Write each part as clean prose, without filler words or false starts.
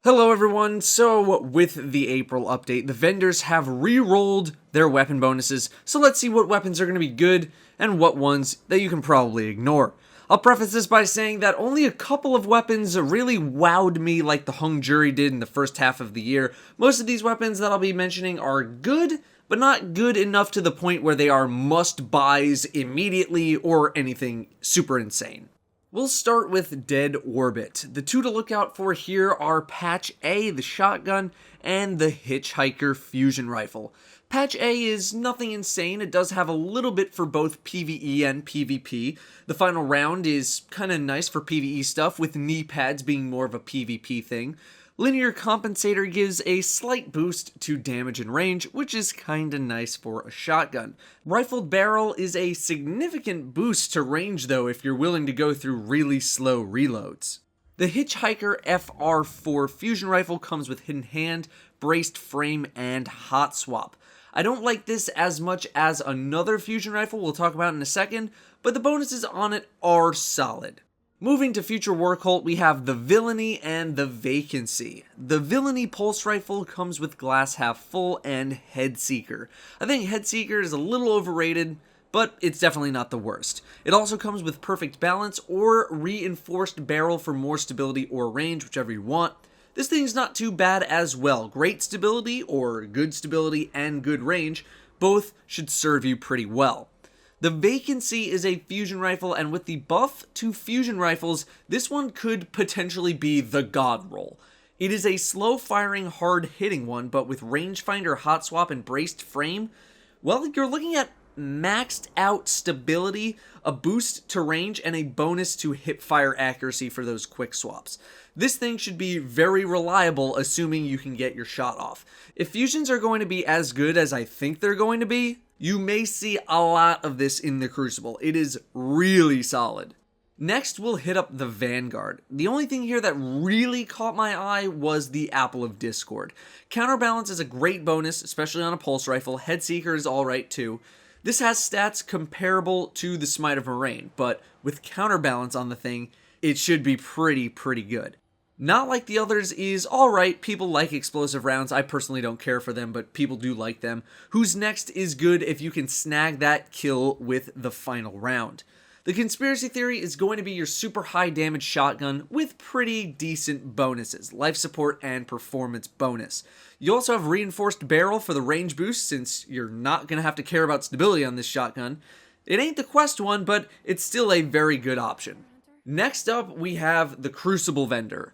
Hello everyone, so with the April update, the vendors have re-rolled their weapon bonuses, so let's see what weapons are going to be good and what ones that you can probably ignore. I'll preface this by saying that only a couple of weapons really wowed me like the hung jury did in the first half of the year. Most of these weapons that I'll be mentioning are good, but not good enough to the point where they are must-buys immediately or anything super insane. We'll start with Dead Orbit. The two to look out for here are Patch A, the shotgun, and the Hitchhiker fusion rifle. Patch A is nothing insane. It does have a little bit for both PvE and PvP. The final round is kind of nice for PvE stuff, with knee pads being more of a PvP thing. Linear Compensator gives a slight boost to damage and range, which is kinda nice for a shotgun. Rifled Barrel is a significant boost to range though if you're willing to go through really slow reloads. The Hitchhiker FR4 fusion rifle comes with hidden hand, braced frame, and hot swap. I don't like this as much as another fusion rifle we'll talk about in a second, but the bonuses on it are solid. Moving to Future War Cult, we have the Villainy and the Vacancy. The Villainy Pulse Rifle comes with glass half full and Head Seeker. I think Head Seeker is a little overrated, but it's definitely not the worst. It also comes with Perfect Balance or Reinforced Barrel for more stability or range, whichever you want. This thing's not too bad as well. Great stability or good stability and good range, both should serve you pretty well. The Vacancy is a fusion rifle, and with the buff to fusion rifles, this one could potentially be the god roll. It is a slow-firing, hard-hitting one, but with rangefinder, hot swap, and braced frame, well, you're looking at maxed out stability, a boost to range, and a bonus to hip-fire accuracy for those quick swaps. This thing should be very reliable, assuming you can get your shot off. If fusions are going to be as good as I think they're going to be, you may see a lot of this in the Crucible. It is really solid. Next, we'll hit up the Vanguard. The only thing here that really caught my eye was the Apple of Discord. Counterbalance is a great bonus, especially on a pulse rifle. Head Seeker is alright too. This has stats comparable to the Smite of Moraine, but with Counterbalance on the thing, it should be pretty good. Not like the others is alright, people like explosive rounds, I personally don't care for them, but people do like them. Who's Next is good if you can snag that kill with the final round. The Conspiracy Theory is going to be your super high damage shotgun with pretty decent bonuses, life support and performance bonus. You also have Reinforced Barrel for the range boost, since you're not going to have to care about stability on this shotgun. It ain't the quest one, but it's still a very good option. Next up, we have the Crucible vendor.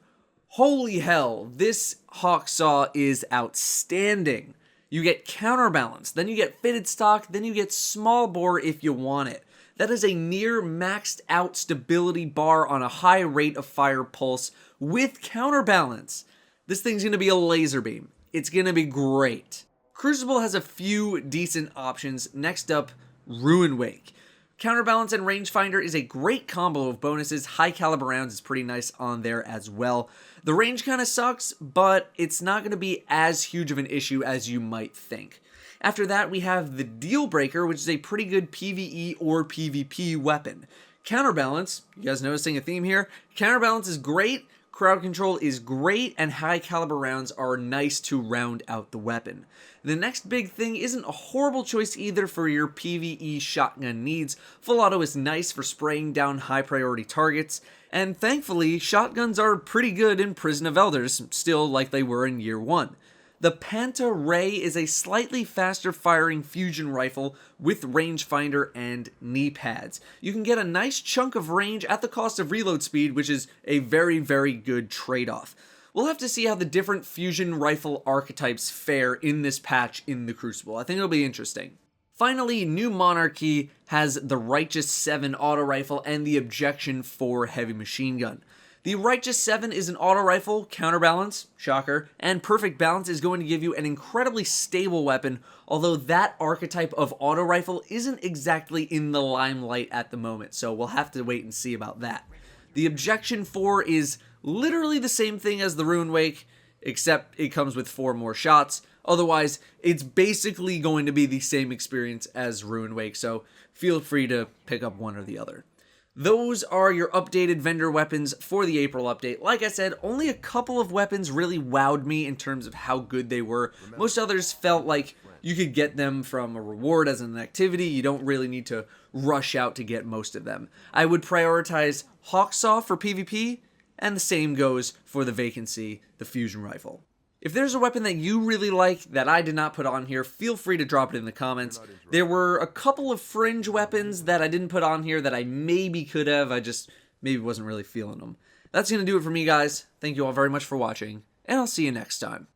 Holy hell, this Hawksaw is outstanding. You get Counterbalance, then you get Fitted Stock, then you get Small Bore if you want it. That is a near maxed out stability bar on a high rate of fire pulse with Counterbalance. This thing's going to be a laser beam. It's going to be great. Crucible has a few decent options. Next up, Ruin Wake. Counterbalance and Rangefinder is a great combo of bonuses. High caliber rounds is pretty nice on there as well. The range kind of sucks, but it's not going to be as huge of an issue as you might think. After that, we have the Deal Breaker, which is a pretty good PvE or PvP weapon. Counterbalance, you guys noticing a theme here? Counterbalance is great, crowd control is great, and high caliber rounds are nice to round out the weapon. The next big thing isn't a horrible choice either for your PvE shotgun needs. Full auto is nice for spraying down high priority targets, and thankfully, shotguns are pretty good in Prison of Elders, still like they were in Year 1. The Panta Ray is a slightly faster firing fusion rifle with rangefinder and knee pads. You can get a nice chunk of range at the cost of reload speed, which is a very good trade-off. We'll have to see how the different fusion rifle archetypes fare in this patch in the Crucible. I think it'll be interesting. Finally, New Monarchy has the Righteous 7 auto rifle and the Objection 4 heavy machine gun. The Righteous 7 is an auto rifle, Counterbalance, shocker, and Perfect Balance is going to give you an incredibly stable weapon, although that archetype of auto rifle isn't exactly in the limelight at the moment, so we'll have to wait and see about that. The Objection 4 is literally the same thing as the Ruin Wake, except it comes with 4 more shots. Otherwise, it's basically going to be the same experience as Ruin Wake, so feel free to pick up one or the other. Those are your updated vendor weapons for the April update. Like I said, only a couple of weapons really wowed me in terms of how good they were. Most others felt like you could get them from a reward as an activity. You don't really need to rush out to get most of them. I would prioritize Hawksaw for PvP, and the same goes for the Vacancy, the fusion rifle. If there's a weapon that you really like that I did not put on here, feel free to drop it in the comments. There were a couple of fringe weapons that I didn't put on here that I maybe could have, I just maybe wasn't really feeling them. That's going to do it for me, guys. Thank you all very much for watching, and I'll see you next time.